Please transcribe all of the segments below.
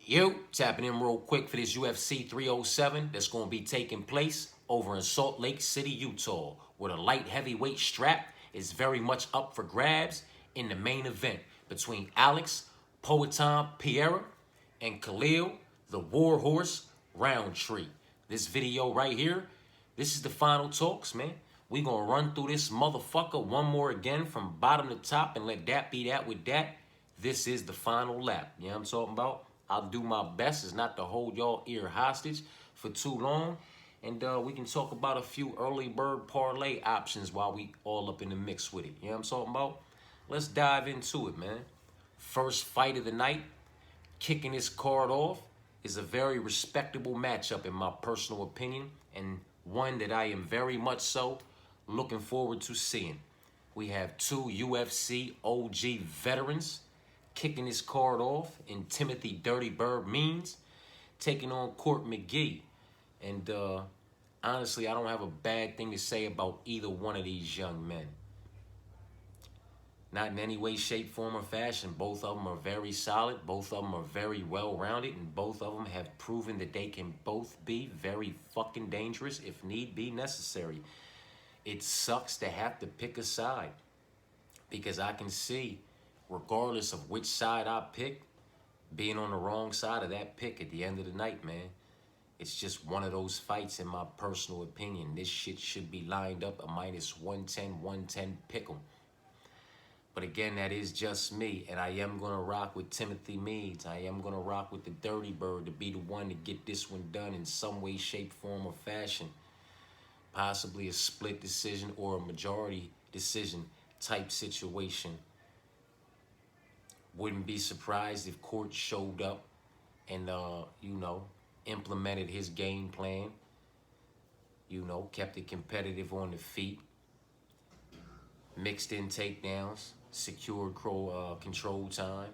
Yo, tapping in real quick for this UFC 307 that's going to be taking place over in Salt Lake City, Utah, where the light heavyweight strap is very much up for grabs in the main event between Alex POATAN Pereira and Khalil, the Warhorse Rountree. This video right here, this is the final talks, man. We going to run through this motherfucker one more again from bottom to top and let that be that with that. This is the final lap. You know what I'm talking about? I'll do my best is not to hold y'all ear hostage for too long. And we can talk about a few early bird parlay options while we all up in the mix with it. You know what I'm talking about? Let's dive into it, man. First fight of the night, kicking this card off, is a very respectable matchup in my personal opinion, and one that I am very much so looking forward to seeing. We have two UFC OG veterans kicking this card off in Timothy Dirty Bird Means, taking on Court McGee. And honestly, I don't have a bad thing to say about either one of these young men. Not in any way, shape, form, or fashion. Both of them are very solid. Both of them are very well-rounded. And both of them have proven that they can both be very fucking dangerous if need be necessary. It sucks to have to pick a side, because I can see, regardless of which side I pick, being on the wrong side of that pick at the end of the night, man. It's just one of those fights, in my personal opinion. This shit should be lined up a minus 110, 110 pick 'em. But again, that is just me, and I am going to rock with Timothy Meads. I am going to rock with the Dirty Bird to be the one to get this one done in some way, shape, form, or fashion. Possibly a split decision or a majority decision type situation. Wouldn't be surprised if Court showed up and, implemented his game plan. Kept it competitive on the feet. Mixed in takedowns. Secured control time.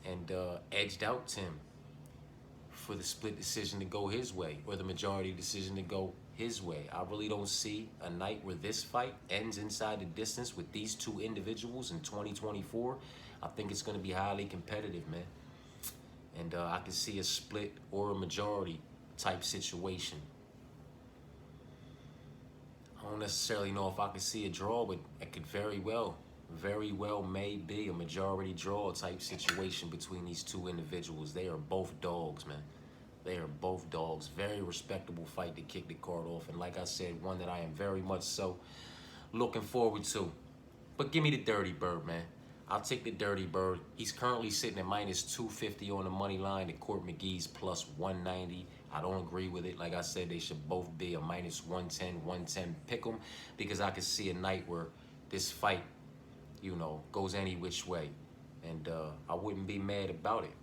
And edged out Tim for the split decision to go his way, or the majority decision to go his way. I really don't see a night where this fight ends inside the distance with these two individuals in 2024. I think it's going to be highly competitive, man. And I can see a split or a majority type situation. I don't necessarily know if I could see a draw, but it could very well may be a majority draw type situation between these two individuals. They are both dogs, man. They are both dogs. Very respectable fight to kick the card off. And like I said, one that I am very much so looking forward to. But give me the Dirty Bird, man. I'll take the Dirty Bird. He's currently sitting at minus 250 on the money line. The Court McGee's plus 190. I don't agree with it. Like I said, they should both be a minus 110, 110 pick 'em, because I could see a night where this fight, goes any which way. And I wouldn't be mad about it.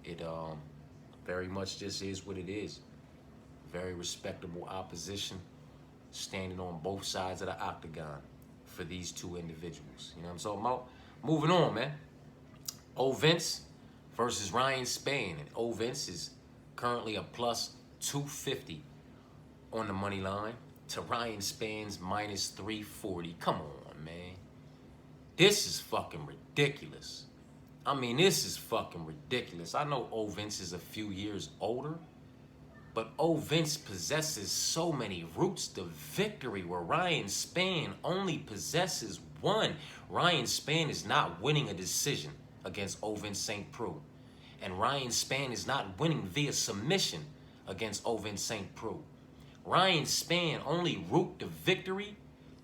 It very much just is what it is. Very respectable opposition, standing on both sides of the octagon for these two individuals. You know what I'm talking about? Moving on, man. Vince versus Ryan Spann. And Vince is currently a plus 250 on the money line to Ryan Spann's minus 340. Come on, man. This is fucking ridiculous. I mean, this is fucking ridiculous. I know Vince is a few years older, but Vince possesses so many routes to victory where Ryan Spann only possesses one. Ryan Spann is not winning a decision against Vince St. Preux. And Ryan Spann is not winning via submission against Vince St. Preux. Ryan Spann only route to victory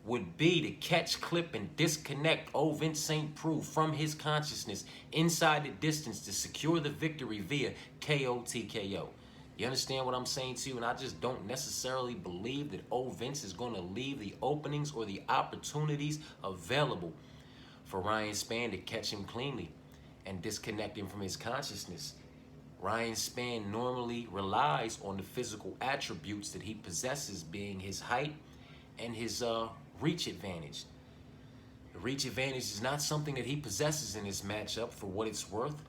would be to catch, clip, and disconnect Vince St. Preux from his consciousness inside the distance to secure the victory via KO TKO. You understand what I'm saying to you? And I just don't necessarily believe that Vince is going to leave the openings or the opportunities available for Ryan Spann to catch him cleanly and disconnect him from his consciousness. Ryan Spann normally relies on the physical attributes that he possesses, being his height and his reach advantage. The reach advantage is not something that he possesses in this matchup, for what it's worth.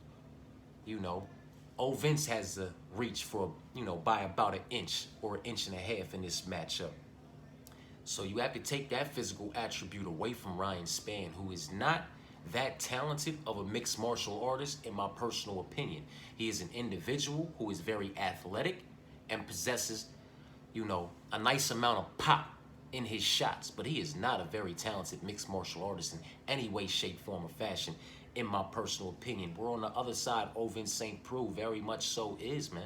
Vince has the reach for, by about an inch or an inch and a half in this matchup. So you have to take that physical attribute away from Ryan Spann, who is not that talented of a mixed martial artist, in my personal opinion. He is an individual who is very athletic and possesses, you know, a nice amount of pop in his shots, but he is not a very talented mixed martial artist in any way, shape, form, or fashion, in my personal opinion. We're on the other side, Ovince St. Preux very much so is, man.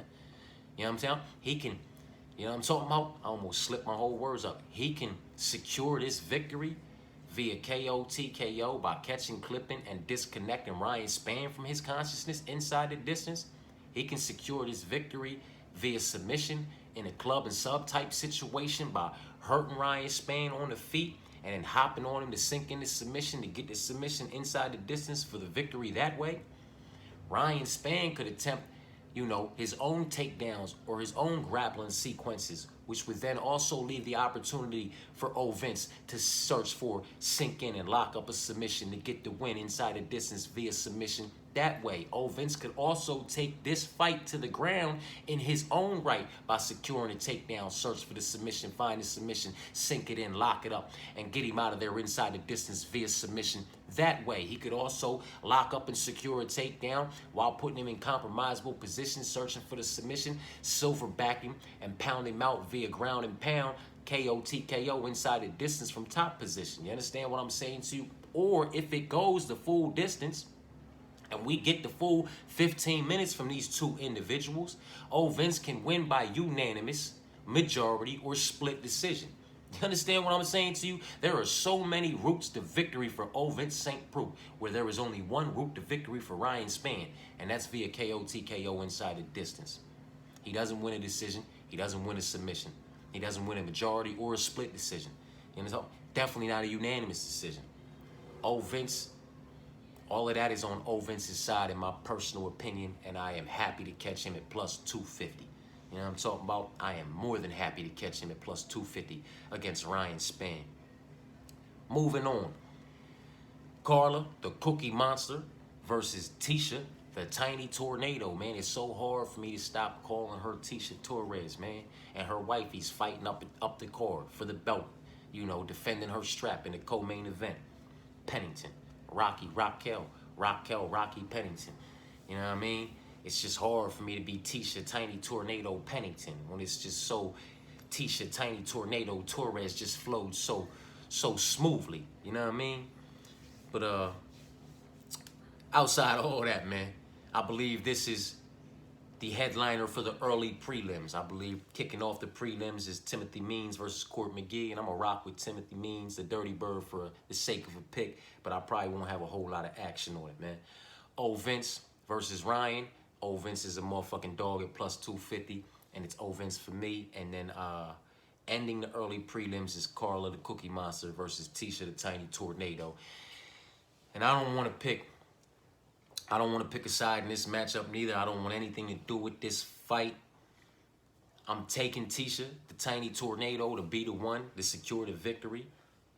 You know what I'm saying? He can, you know what I'm talking about? I almost slipped my whole words up. He can secure this victory via KO, TKO by catching, clipping, and disconnecting Ryan Spann from his consciousness inside the distance. He can secure this victory via submission in a club and sub type situation by hurting Ryan Spann on the feet and then hopping on him to sink into submission to get the submission inside the distance for the victory that way. Ryan Spann could attempt, you know, his own takedowns or his own grappling sequences, which would then also leave the opportunity for Ovince to search for, sink in, and lock up a submission to get the win inside the distance via submission. That way, Ovince could also take this fight to the ground in his own right by securing a takedown, search for the submission, find the submission, sink it in, lock it up, and get him out of there inside the distance via submission. That way, he could also lock up and secure a takedown while putting him in compromisable position, searching for the submission, silverbacking, and pounding him out via ground and pound, KO, TKO inside the distance from top position. You understand what I'm saying to you? Or if it goes the full distance, and we get the full 15 minutes from these two individuals, Ovince can win by unanimous, majority, or split decision. You understand what I'm saying to you? There are so many routes to victory for Ovince St. Preux, where there is only one route to victory for Ryan Spann, and that's via KO, TKO inside the distance. He doesn't win a decision. He doesn't win a submission. He doesn't win a majority or a split decision. You know, definitely not a unanimous decision. Ovince, all of that is on Ovince's side, in my personal opinion, and I am happy to catch him at plus 250. You know what I'm talking about? I am more than happy to catch him at plus 250 against Ryan Spann. Moving on. Carla, the Cookie Monster, versus Tecia, the Tiny Tornado. Man, it's so hard for me to stop calling her Tecia Torres, man. And her wifey's fighting up the card for the belt, you know, defending her strap in the co-main event. Pennington, Rocky Pennington. You know what I mean? It's just hard for me to be Tecia Tiny Tornado Pennington when it's just so Tecia Tiny Tornado Torres just flowed so smoothly. You know what I mean? But outside of all that, man, I believe this is the headliner for the early prelims. I believe kicking off the prelims is Timothy Means versus Court McGee, and I'm going to rock with Timothy Means, the Dirty Bird, for the sake of a pick, but I probably won't have a whole lot of action on it, man. Ovince versus Ryan. Ovince is a motherfucking dog at plus 250, and it's Ovince for me. And then ending the early prelims is Carla, the Cookie Monster, versus Tecia, the Tiny Tornado. And I don't want to pick a side in this matchup neither. I don't want anything to do with this fight. I'm taking Tecia, the Tiny Tornado, to be the one to secure the victory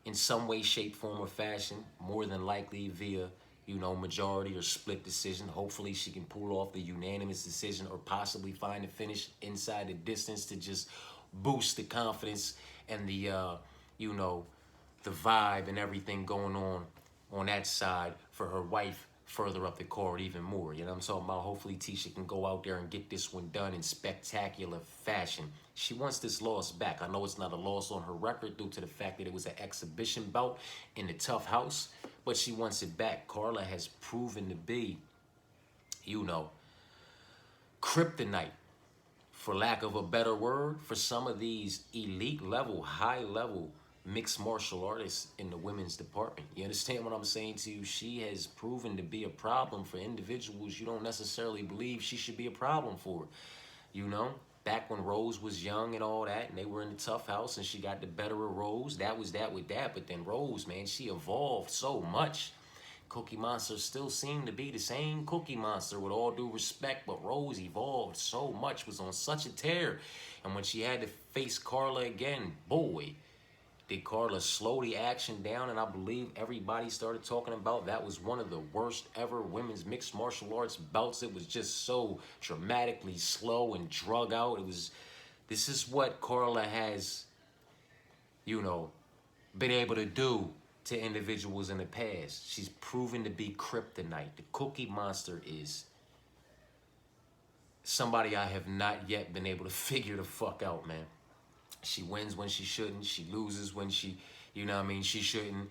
in some way, shape, form, or fashion. More than likely via, you know, majority or split decision. Hopefully she can pull off the unanimous decision or possibly find a finish inside the distance to just boost the confidence and the, you know, the vibe and everything going on that side for her wife further up the card even more. You know what I'm talking about? Hopefully Tecia can go out there and get this one done in spectacular fashion. She wants this loss back. I know it's not a loss on her record due to the fact that it was an exhibition bout in the Tough House, but she wants it back. Carla has proven to be, you know, kryptonite, for lack of a better word, for some of these elite level, high level mixed martial artists in the women's department. You understand what I'm saying to you? She has proven to be a problem for individuals you don't necessarily believe she should be a problem for. You know, back when Rose was young and all that, and they were in the Tough House and she got the better of Rose, that was that with that. But then Rose, man, she evolved so much. Cookie Monster still seemed to be the same Cookie Monster, with all due respect, but Rose evolved so much, was on such a tear. And when she had to face Carla again, boy, did Carla slow the action down, and I believe everybody started talking about that was one of the worst ever women's mixed martial arts bouts. It was just so dramatically slow and drug out. This is what Carla has, you know, been able to do to individuals in the past. She's proven to be kryptonite. The Cookie Monster is somebody I have not yet been able to figure the fuck out, man. She wins when she shouldn't. She loses when she, you know what I mean, she shouldn't.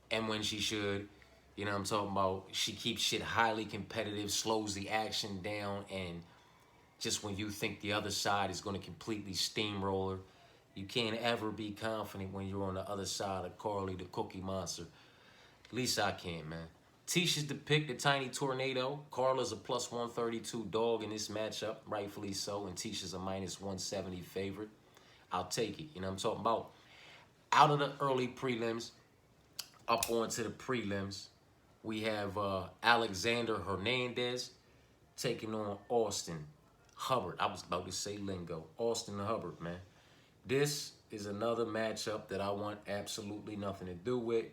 And when she should, you know what I'm talking about? She keeps shit highly competitive, slows the action down, and just when you think the other side is going to completely steamroller, you can't ever be confident when you're on the other side of Carly, the Cookie Monster. At least I can't, man. Tisha's the pick, the Tiny Tornado. Carla's a plus 132 dog in this matchup, rightfully so, and Tisha's a minus 170 favorite. I'll take it. You know what I'm talking about? Out of the early prelims, up onto the prelims, we have Alexander Hernandez taking on Austin Hubbard. I was about to say lingo. Austin Hubbard, man. This is another matchup that I want absolutely nothing to do with.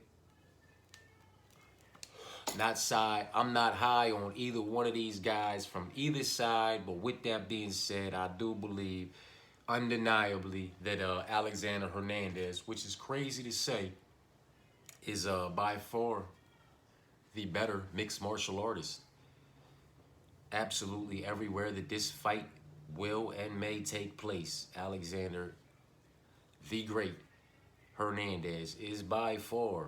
I'm not high on either one of these guys from either side, but with that being said, I do believe undeniably that Alexander Hernandez, which is crazy to say, is by far the better mixed martial artist. Absolutely everywhere that this fight will and may take place, Alexander, the great Hernandez, is by far,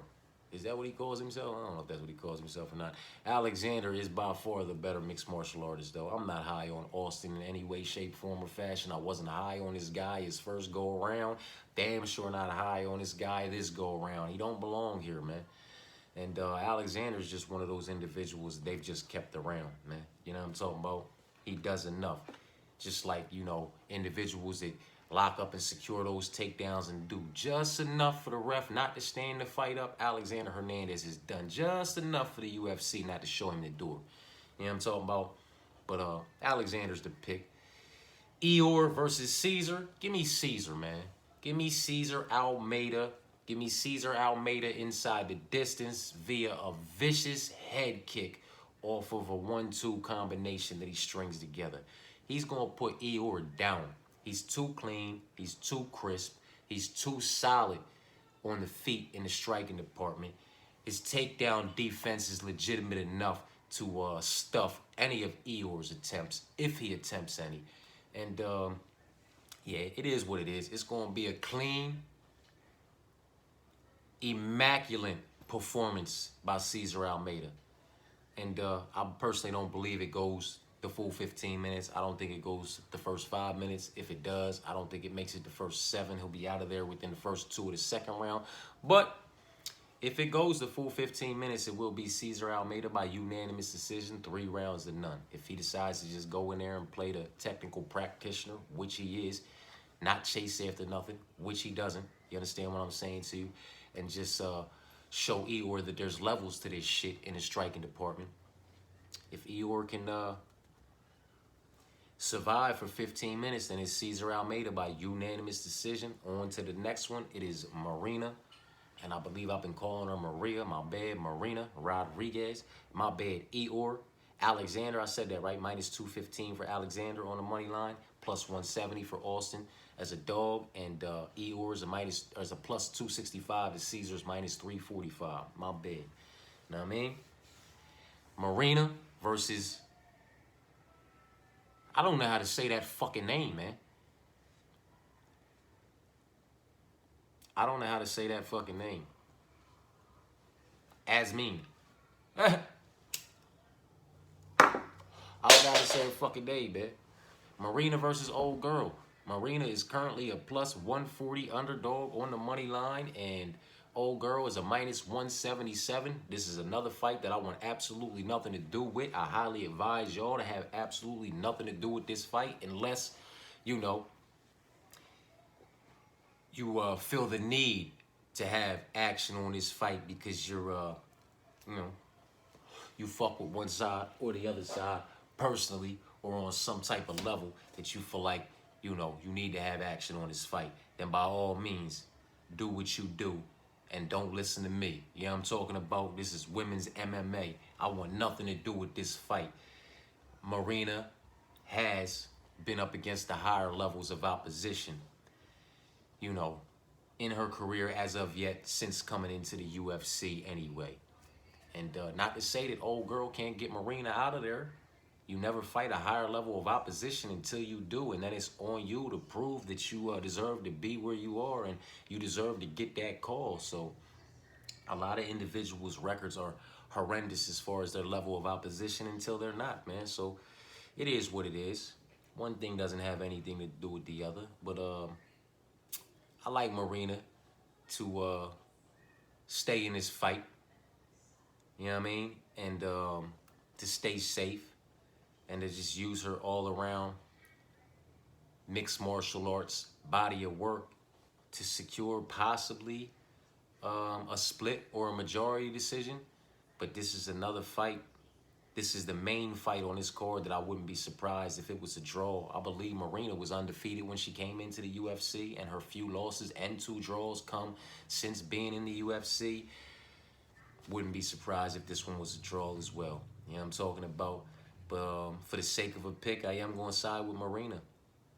is that what he calls himself? I don't know if that's what he calls himself or not. Alexander is by far the better mixed martial artist, though. I'm not high on Austin in any way, shape, form, or fashion. I wasn't high on this guy his first go around. Damn sure not high on this guy this go around. He don't belong here, man. And Alexander's just one of those individuals they've just kept around, man. You know what I'm talking about? He does enough. Just like, you know, individuals that lock up and secure those takedowns and do just enough for the ref not to stand the fight up. Alexander Hernandez has done just enough for the UFC not to show him the door. You know what I'm talking about? But Alexander's the pick. Eeyore versus Caesar. Give me Caesar, man. Give me Caesar Almeida. Give me Caesar Almeida inside the distance via a vicious head kick off of a 1-2 combination that he strings together. He's going to put Eeyore down. He's too clean. He's too crisp. He's too solid on the feet in the striking department. His takedown defense is legitimate enough to stuff any of Eeyore's attempts, if he attempts any. And, yeah, it is what it is. It's going to be a clean, immaculate performance by Caesar Almeida. And I personally don't believe it goes the full 15 minutes. I don't think it goes the first 5 minutes. If it does, I don't think it makes it the first 7. He'll be out of there within the first 2 of the second round. But if it goes the full 15 minutes, it will be Caesar Almeida by unanimous decision, 3 rounds to none. If he decides to just go in there and play the technical practitioner, which he is, not chase after nothing, which he doesn't. You understand what I'm saying to you? And just show Eeyore that there's levels to this shit in the striking department. If Eeyore can survive for 15 minutes, then it's Caesar Almeida by unanimous decision. On to the next one. It is Marina. And I believe I've been calling her Maria. My bad, Marina Rodriguez. My bad, Eeyore. Alexander, I said that right. Minus 215 for Alexander on the money line. Plus 170 for Austin as a dog. And Eeyore is a plus 265 to Caesar's minus 345. My bad. You know what I mean? Marina versus... I don't know how to say that fucking name, man. I don't know how to say that fucking name. Asmin. I don't know how to say the fucking name, man. Marina versus Old Girl. Marina is currently a plus 140 underdog on the money line, and Old Girl is a minus 177. This is another fight that I want absolutely nothing to do with. I highly advise y'all to have absolutely nothing to do with this fight unless, you know, you feel the need to have action on this fight because you're, you know, you fuck with one side or the other side personally or on some type of level that you feel like, you know, you need to have action on this fight. Then by all means, do what you do. And don't listen to me. You know what I'm talking about? This is women's MMA. I want nothing to do with this fight. Marina has been up against the higher levels of opposition. You know, in her career as of yet since coming into the UFC anyway. And not to say that old girl can't get Marina out of there. You never fight a higher level of opposition until you do, and then it's on you to prove that you deserve to be where you are and you deserve to get that call. So a lot of individuals' records are horrendous as far as their level of opposition until they're not, man. So it is what it is. One thing doesn't have anything to do with the other. But I like Marina to stay in this fight. You know what I mean? And to stay safe and to just use her all around mixed martial arts body of work to secure possibly a split or a majority decision. But this is another fight. This is the main fight on this card that I wouldn't be surprised if it was a draw. I believe Marina was undefeated when she came into the UFC, and her few losses and 2 draws come since being in the UFC. Wouldn't be surprised if this one was a draw as well. You know what I'm talking about? But for the sake of a pick, I am going to side with Marina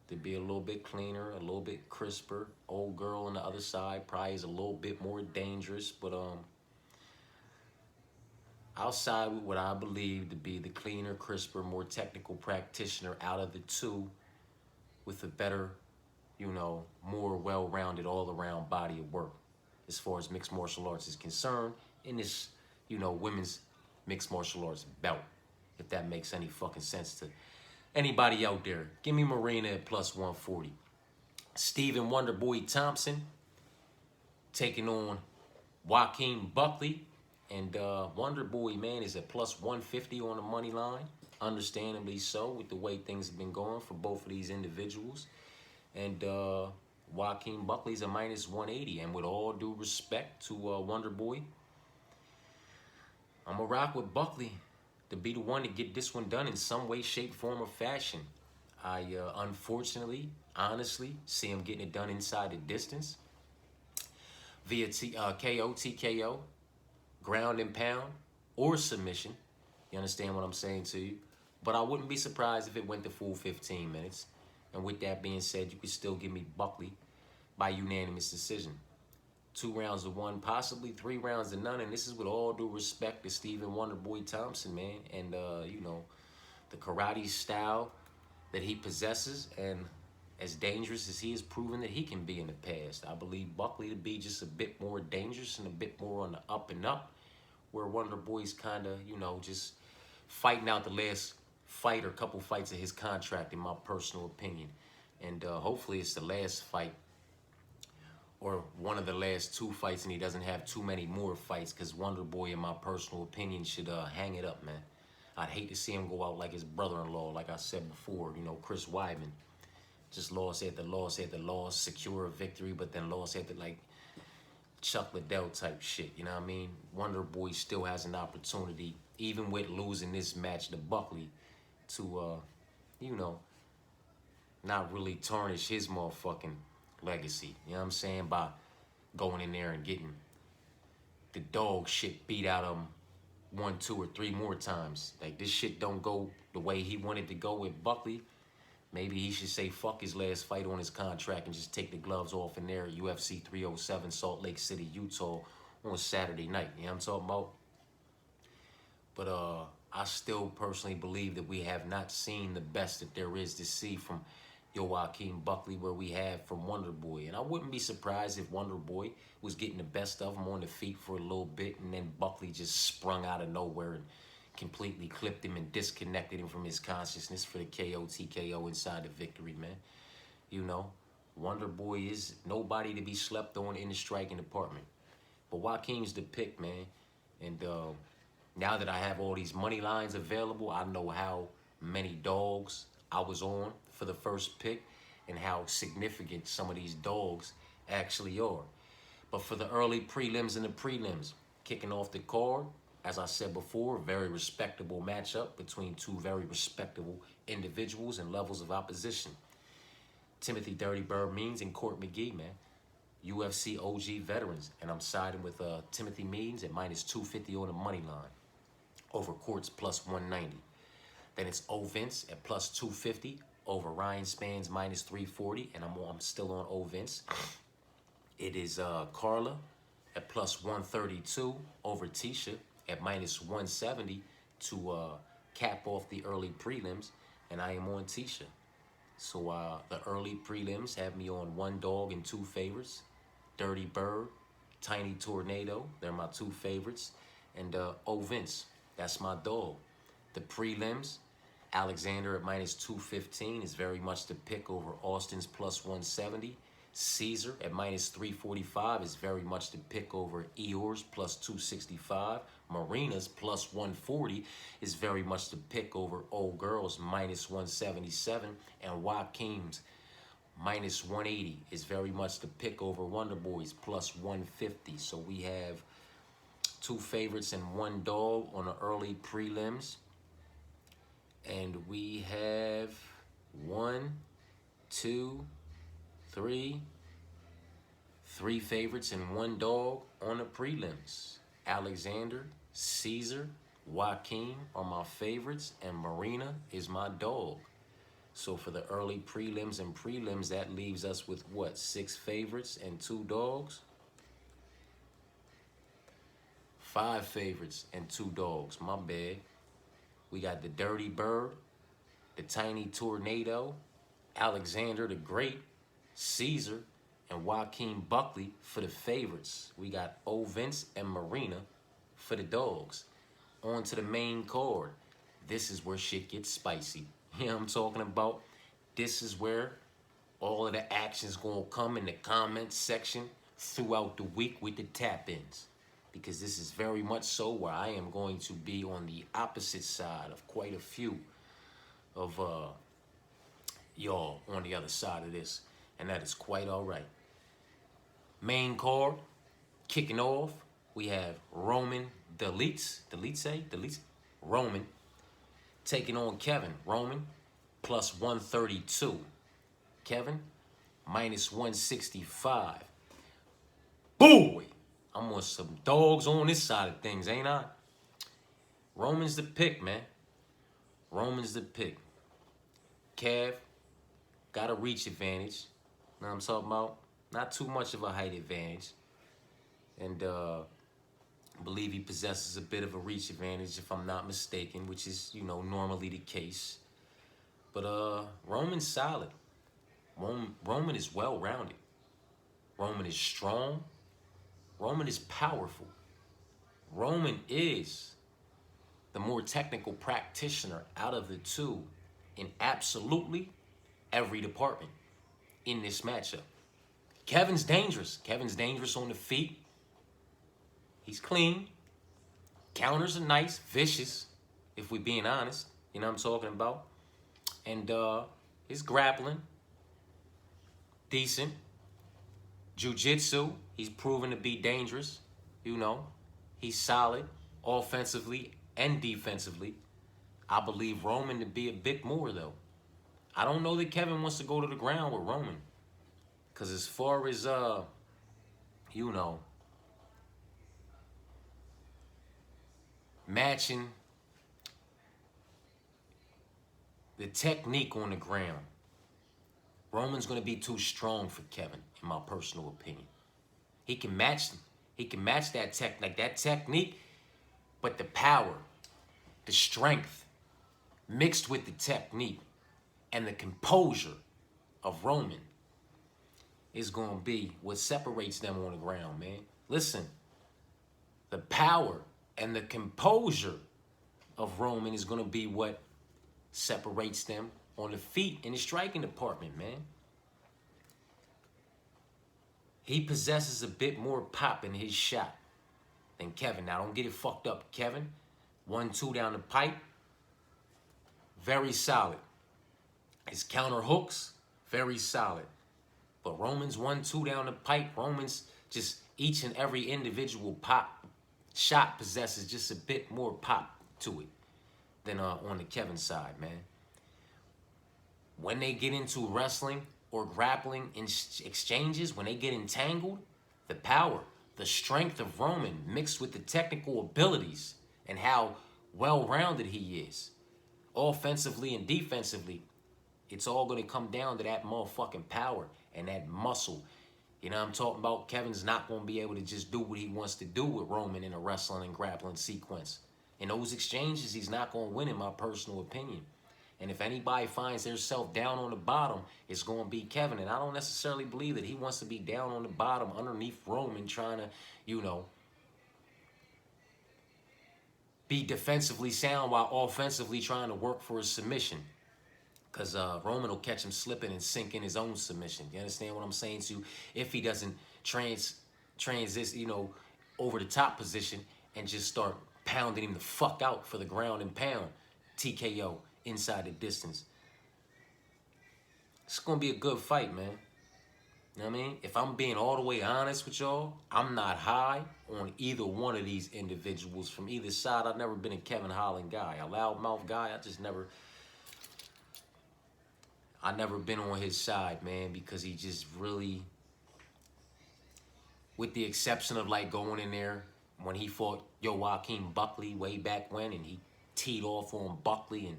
to be a little bit cleaner, a little bit crisper. Old girl on the other side probably is a little bit more dangerous, but I'll side with what I believe to be the cleaner, crisper, more technical practitioner out of the two with a better, you know, more well-rounded all-around body of work as far as mixed martial arts is concerned in this, you know, women's mixed martial arts belt, if that makes any fucking sense to anybody out there. Give me Marina at plus 140. Stephen Wonderboy Thompson taking on Joaquin Buckley. And Wonderboy, man, is at plus 150 on the money line. Understandably so, with the way things have been going for both of these individuals. And Joaquin Buckley's a minus 180. And with all due respect to Wonderboy, I'm going to rock with Buckley to be the one to get this one done in some way, shape, form, or fashion. I unfortunately, honestly, see him getting it done inside the distance via KO, TKO, ground and pound, or submission. You understand what I'm saying to you? But I wouldn't be surprised if it went the full 15 minutes. And with that being said, you could still give me Buckley by unanimous decision. 2 rounds to 1, possibly 3 rounds to none. And this is with all due respect to Stephen Wonderboy Thompson, man. And, you know, the karate style that he possesses, and as dangerous as he has proven that he can be in the past. I believe Buckley to be just a bit more dangerous and a bit more on the up and up, where Wonderboy's kind of, you know, just fighting out the last fight or couple fights of his contract, in my personal opinion. And hopefully it's the last fight or one of the last 2 fights and he doesn't have too many more fights, because Wonderboy, in my personal opinion, should hang it up, man. I'd hate to see him go out like his brother-in-law, like I said before, you know, Chris Weidman. Just lost after loss after loss, secure a victory, but then lost after, like, Chuck Liddell type shit, you know what I mean? Wonderboy still has an opportunity, even with losing this match to Buckley, to, you know, not really tarnish his motherfucking legacy, you know what I'm saying? By going in there and getting the dog shit beat out of him 1, 2, or 3 more times. Like, this shit don't go the way he wanted to go with Buckley. Maybe he should say fuck his last fight on his contract and just take the gloves off in there at UFC 307, Salt Lake City, Utah on Saturday night. You know what I'm talking about? But I still personally believe that we have not seen the best that there is to see from Joaquin Buckley where we have from Wonderboy. And I wouldn't be surprised if Wonderboy was getting the best of him on the feet for a little bit, and then Buckley just sprung out of nowhere and completely clipped him and disconnected him from his consciousness for the KO, TKO inside the victory, man. You know, Wonderboy is nobody to be slept on in the striking department. But Joaquin's the pick, man. And now that I have all these money lines available, I know how many dogs I was on for the first pick and how significant some of these dogs actually are. But for the early prelims and the prelims, kicking off the card, as I said before, a very respectable matchup between 2 very respectable individuals and levels of opposition. Timothy Dirty Bird Means and Court McGee, man. UFC OG veterans. And I'm siding with Timothy Means at minus 250 on the money line over Court's plus 190. Then it's O Vince at plus 250 over Ryan Spann's minus 340. And I'm still on O Vince. It is Carla at plus 132 over Tisha at minus 170 to cap off the early prelims, and I am on Tisha. So the early prelims have me on one dog and two favorites. Dirty Bird, Tiny Tornado, they're my two favorites. And O Vince, that's my dog. The prelims, Alexander at minus 215 is very much the pick over Austin's plus 170. Caesar at minus 345 is very much the pick over Eeyores plus 265. Marina's plus 140 is very much the pick over Old Girls minus 177. And Joaquin's minus 180 is very much the pick over Wonder Boys plus 150. So we have two favorites and one dog on the early prelims. And we have 1, 2, 3 favorites and one dog on the prelims. Alexander, Caesar, Joaquin are my favorites, and Marina is my dog. So for the early prelims and prelims, that leaves us with what? 6 favorites and 2 dogs? 5 favorites and 2 dogs, my bad. We got the Dirty Bird, the Tiny Tornado, Alexander the Great, Caesar, and Joaquin Buckley for the favorites. We got O Vince and Marina for the dogs. On to the main card. This is where shit gets spicy. You know what I'm talking about? This is where all of the action's gonna come in the comments section throughout the week with the tap-ins. Because this is very much so where I am going to be on the opposite side of quite a few of y'all on the other side of this. And that is quite all right. Main card, kicking off, we have Roman Roman taking on Kevin. Roman plus 132. Kevin minus 165. Boy, I'm on some dogs on this side of things, ain't I? Roman's the pick, man. Roman's the pick. Kev got a reach advantage. Know what I'm talking about? Not too much of a height advantage. And I believe he possesses a bit of a reach advantage, if I'm not mistaken, which is, you know, normally the case. But Roman's solid. Roman is well-rounded. Roman is strong. Roman is powerful. Roman is the more technical practitioner out of the two in absolutely every department in this matchup. Kevin's dangerous. Kevin's dangerous on the feet. He's clean. Counters are nice, vicious, if we're being honest. You know what I'm talking about? And his grappling, decent. Jiu-jitsu, he's proven to be dangerous. You know, he's solid offensively and defensively. I believe Roman to be a bit more, though. I don't know that Kevin wants to go to the ground with Roman. Because as far as, you know, matching the technique on the ground, Roman's going to be too strong for Kevin, in my personal opinion. He can match that technique, but the power, the strength, mixed with the technique and the composure of Roman is going to be what separates them on the ground, man. Listen, the power and the composure of Roman is going to be what separates them on the feet in the striking department, man. He possesses a bit more pop in his shot than Kevin. Now, don't get it fucked up. Kevin, 1-2 down the pipe, very solid. His counter hooks, very solid. But Roman's 1-2 down the pipe. Roman's just each and every individual pop shot possesses just a bit more pop to it than on the Kevin side, man. When they get into wrestling or grappling in exchanges, when they get entangled, the power, the strength of Roman mixed with the technical abilities and how well-rounded he is, offensively and defensively, it's all going to come down to that motherfucking power and that muscle. You know what I'm talking about? Kevin's not going to be able to just do what he wants to do with Roman in a wrestling and grappling sequence. In those exchanges, he's not going to win, in my personal opinion. And if anybody finds themselves down on the bottom, it's going to be Kevin. And I don't necessarily believe that he wants to be down on the bottom underneath Roman trying to, you know, be defensively sound while offensively trying to work for a submission. Because Roman will catch him slipping and sink in his own submission. You understand what I'm saying to you? If he doesn't transit, you know, over the top position and just start pounding him the fuck out for the ground and pound. TKO inside the distance. It's going to be a good fight, man. You know what I mean? If I'm being all the way honest with y'all, I'm not high on either one of these individuals from either side. I've never been a Kevin Holland guy. A loudmouth guy, I never been on his side, man, because he just really, with the exception of like going in there when he fought Joaquin Buckley way back when and he teed off on Buckley and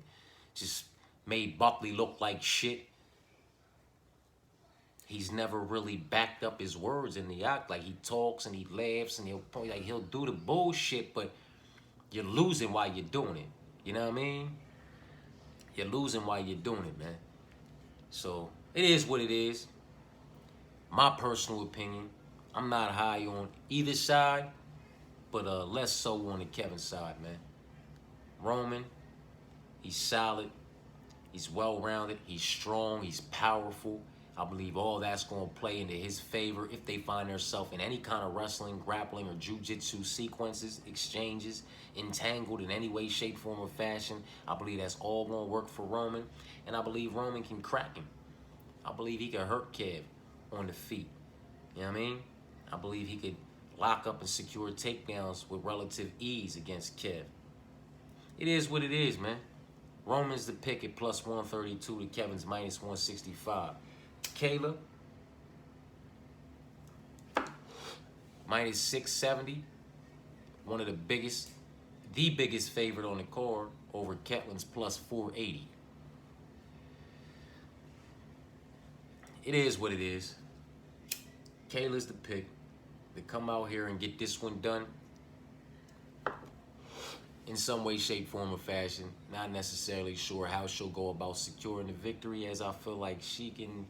just made Buckley look like shit. He's never really backed up his words in the act. Like, he talks and he laughs and he'll do the bullshit, but you're losing while you're doing it. You know what I mean? You're losing while you're doing it, man. So, it is what it is. My personal opinion, I'm not high on either side, but less so on the Kevin side, man. Roman, he's solid. He's well-rounded. He's strong. He's powerful. I believe all that's going to play into his favor if they find themselves in any kind of wrestling, grappling, or jiu-jitsu sequences, exchanges, entangled in any way, shape, form, or fashion. I believe that's all going to work for Roman, and I believe Roman can crack him. I believe he can hurt Kev on the feet. You know what I mean? I believe he could lock up and secure takedowns with relative ease against Kev. It is what it is, man. Roman's the pick at plus 132 to Kevin's minus 165. Kayla, minus 670. One of the biggest favorite on the card over Ketlin's plus 480. It is what it is. Kayla's the pick to come out here and get this one done in some way, shape, form, or fashion. Not necessarily sure how she'll go about securing the victory, as I feel like she can,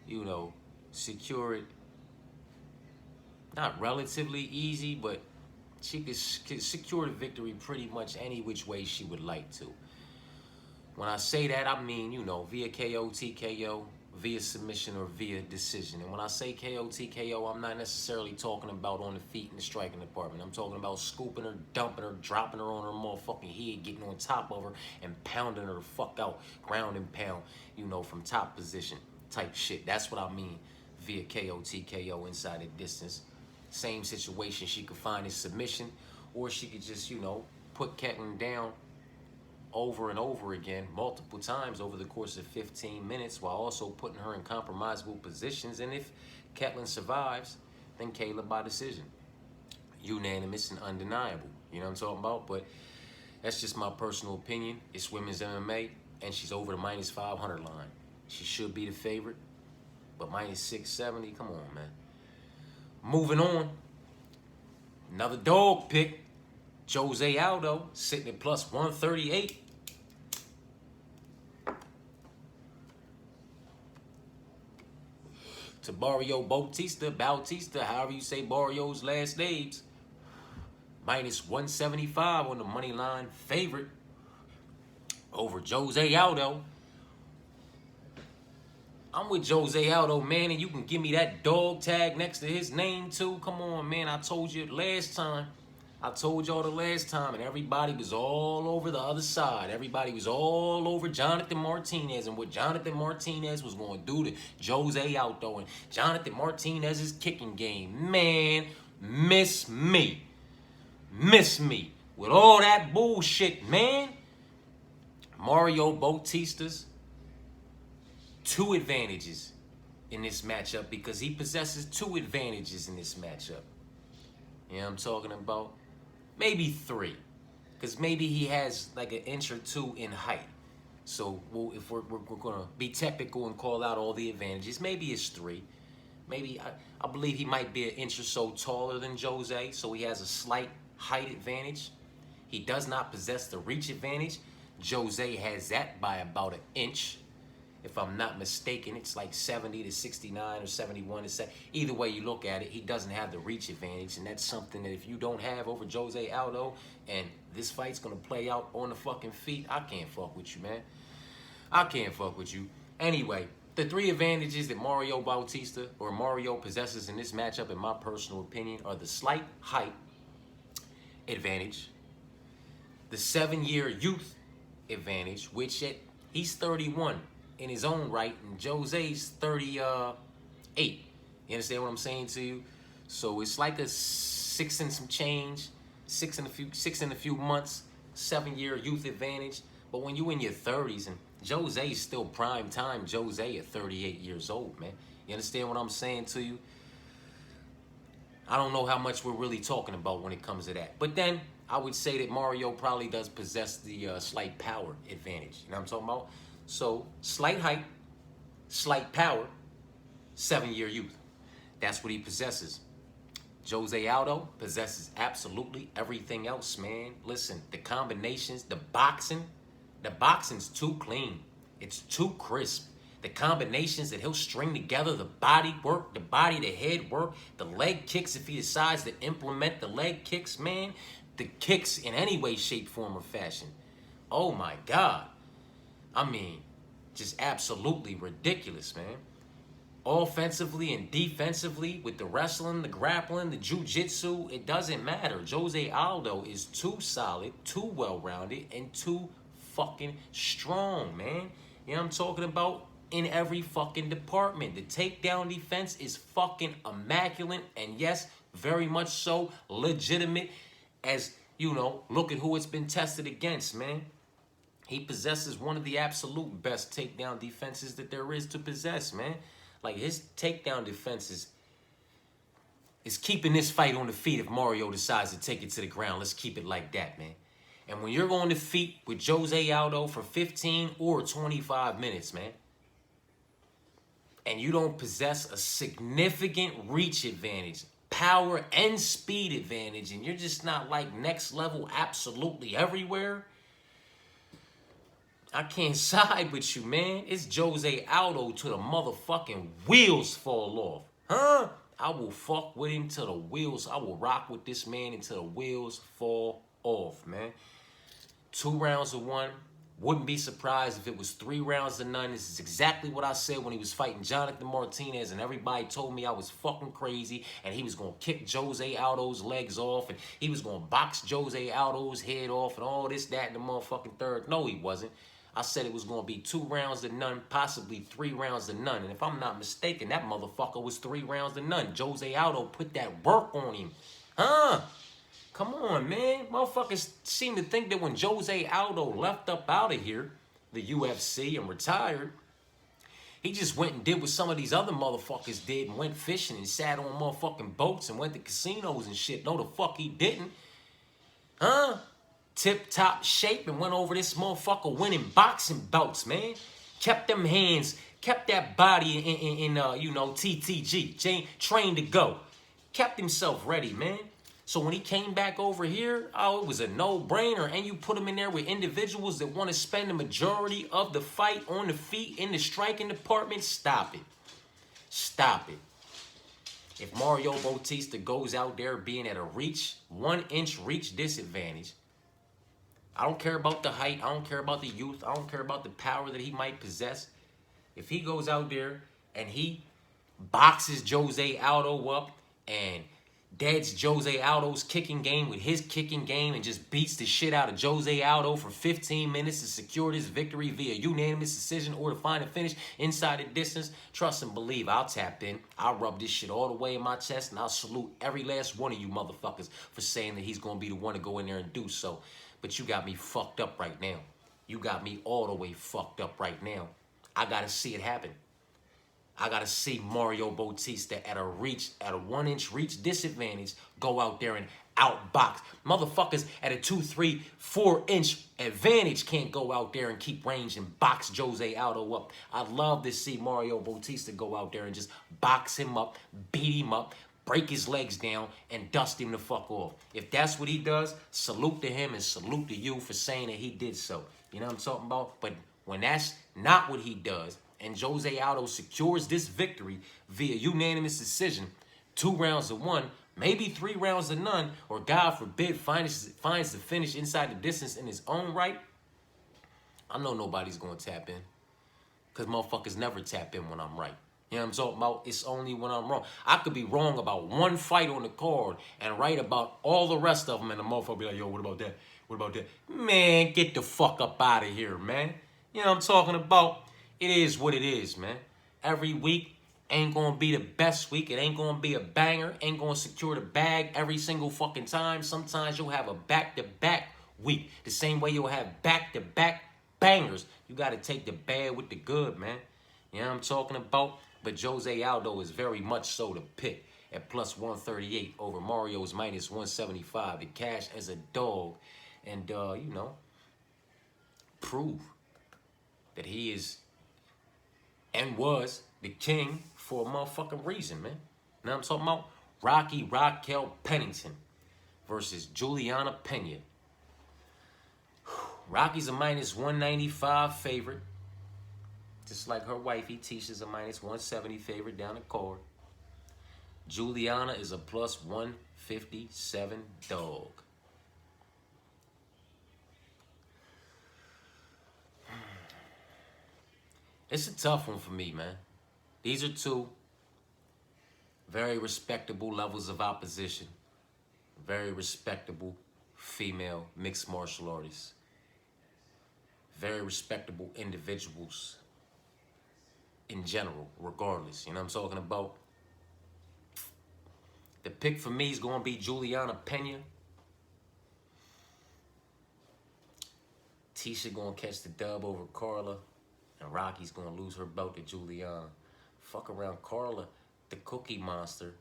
you know, secure it. Not relatively easy, but she could secure the victory pretty much any which way she would like to. When I say that, I mean, you know, via KO, TKO, via submission, or via decision. And when I say KO, TKO, I'm not necessarily talking about on the feet in the striking department. I'm talking about scooping her, dumping her, dropping her on her motherfucking head, getting on top of her, and pounding her the fuck out, ground and pound, you know, from top position type shit. That's what I mean via KO, TKO, inside the distance. Same situation, she could find a submission, or she could just, you know, put Ketlin down over and over again, multiple times over the course of 15 minutes, while also putting her in compromisable positions. And if Ketlin survives, then Kayla by decision. Unanimous and undeniable. You know what I'm talking about? But that's just my personal opinion. It's women's MMA, and she's over the minus 500 line. She should be the favorite, but minus 670, come on, man. Moving on, another dog pick, Jose Aldo, sitting at plus 138. To Barrio Bautista, however you say Barrio's last names, minus 175 on the money line favorite over Jose Aldo. I'm with Jose Aldo, man, and you can give me that dog tag next to his name, too. Come on, man. I told you last time. I told y'all the last time, and everybody was all over the other side. Everybody was all over Jonathan Martinez and what Jonathan Martinez was going to do to Jose Aldo and Jonathan Martinez's kicking game. Man, miss me. Miss me. With all that bullshit, man. Mario Bautista's two advantages in this matchup, because he possesses two advantages in this matchup. You know what I'm talking about? Maybe three, because maybe he has like an inch or two in height. So if we're going to be technical and call out all the advantages, maybe it's three. Maybe, I believe he might be an inch or so taller than Jose, so he has a slight height advantage. He does not possess the reach advantage. Jose has that by about an inch. If I'm not mistaken, it's like 70 to 69 or 71 to 70. Either way you look at it, he doesn't have the reach advantage, and that's something that if you don't have over Jose Aldo, and this fight's gonna play out on the fucking feet, I can't fuck with you, man. I can't fuck with you. Anyway, the three advantages that Mario Bautista or Mario possesses in this matchup, in my personal opinion, are the slight height advantage, the 7-year youth advantage, which he's 31 in his own right, and Jose's 38. You understand what I'm saying to you? So it's like a 6 and some change, 6 and a few months, 7-year youth advantage. But when you in your 30s, and Jose's still prime time Jose at 38 years old, man. You understand what I'm saying to you? I don't know how much we're really talking about when it comes to that. But then I would say that Mario probably does possess the slight power advantage. You know what I'm talking about? So slight height, slight power, 7-year youth. That's what he possesses. Jose Aldo possesses absolutely everything else, man. Listen, the combinations, the boxing's too clean. It's too crisp. The combinations that he'll string together, the body work, the body to head work, the leg kicks, if he decides to implement the leg kicks, man, the kicks in any way, shape, form, or fashion. Oh my God. I mean, just absolutely ridiculous, man. Offensively and defensively, with the wrestling, the grappling, the jiu-jitsu, it doesn't matter. Jose Aldo is too solid, too well-rounded, and too fucking strong, man. You know what I'm talking about? In every fucking department. The takedown defense is fucking immaculate, and yes, very much so legitimate, as, you know, look at who it's been tested against, man. He possesses one of the absolute best takedown defenses that there is to possess, man. Like, his takedown defense is keeping this fight on the feet if Mario decides to take it to the ground. Let's keep it like that, man. And when you're going to feet with Jose Aldo for 15 or 25 minutes, man, and you don't possess a significant reach advantage, power and speed advantage, and you're just not like next level absolutely everywhere, I can't side with you, man. It's Jose Aldo till the motherfucking wheels fall off. Huh? I will fuck with him till the wheels. I will rock with this man until the wheels fall off, man. 2 rounds to 1. Wouldn't be surprised if it was 3 rounds to none. This is exactly what I said when he was fighting Jonathan Martinez, and everybody told me I was fucking crazy, and he was going to kick Jose Aldo's legs off, and he was going to box Jose Aldo's head off, and all this, that, and the motherfucking third. No, he wasn't. I said it was going to be 2 rounds to none, possibly 3 rounds to none. And if I'm not mistaken, that motherfucker was 3 rounds to none. Jose Aldo put that work on him. Huh? Come on, man. Motherfuckers seem to think that when Jose Aldo left up out of here, the UFC, and retired, he just went and did what some of these other motherfuckers did and went fishing and sat on motherfucking boats and went to casinos and shit. No, the fuck he didn't. Huh? Tip-top shape and went over this motherfucker winning boxing bouts, man. Kept them hands, kept that body in you know, TTG, trained to go. Kept himself ready, man. So when he came back over here, oh, it was a no-brainer. And you put him in there with individuals that want to spend the majority of the fight on the feet in the striking department. Stop it. Stop it. If Mario Bautista goes out there being at a 1-inch reach disadvantage, I don't care about the height. I don't care about the youth. I don't care about the power that he might possess. If he goes out there and he boxes Jose Aldo up and deads Jose Aldo's kicking game with his kicking game and just beats the shit out of Jose Aldo for 15 minutes to secure this victory via unanimous decision or to find a finish inside the distance, trust and believe, I'll tap in. I'll rub this shit all the way in my chest, and I'll salute every last one of you motherfuckers for saying that he's going to be the one to go in there and do so. But you got me fucked up right now. You got me all the way fucked up right now. I got to see it happen. I gotta see Mario Bautista at a 1-inch reach disadvantage go out there and outbox. Motherfuckers at a 2, 3, 4-inch advantage can't go out there and keep range and box Jose Aldo up. I'd love to see Mario Bautista go out there and just box him up, beat him up, break his legs down, and dust him the fuck off. If that's what he does, salute to him and salute to you for saying that he did so. You know what I'm talking about? But when that's not what he does, and Jose Aldo secures this victory via unanimous decision, 2 rounds to 1, maybe 3 rounds to none, or God forbid finds the finish inside the distance in his own right, I know nobody's going to tap in. Because motherfuckers never tap in when I'm right. You know what I'm talking about? It's only when I'm wrong. I could be wrong about one fight on the card and right about all the rest of them, and the motherfucker be like, yo, what about that? What about that? Man, get the fuck up out of here, man. You know what I'm talking about? It is what it is, man. Every week ain't gonna be the best week. It ain't gonna be a banger. Ain't gonna secure the bag every single fucking time. Sometimes you'll have a back-to-back week. The same way you'll have back-to-back bangers. You gotta take the bad with the good, man. You know what I'm talking about? But Jose Aldo is very much so the pick at plus 138 over Mario's minus 175 to cash as a dog and, you know, prove that he is and was the king for a motherfucking reason, man. Now I'm talking about Rocky Raquel Pennington versus Juliana Pena. Rocky's a minus 195 favorite. Just like her wifey, Tisha's a minus 170 favorite down the card. Juliana is a plus 157 dog. It's a tough one for me, man. These are 2 very respectable levels of opposition. Very respectable female mixed martial artists. Very respectable individuals in general, regardless. You know what I'm talking about? The pick for me is going to be Juliana Pena. Tisha going to catch the dub over Carla. And Rocky's going to lose her belt to Juliana. Fuck around Carla, the cookie monster,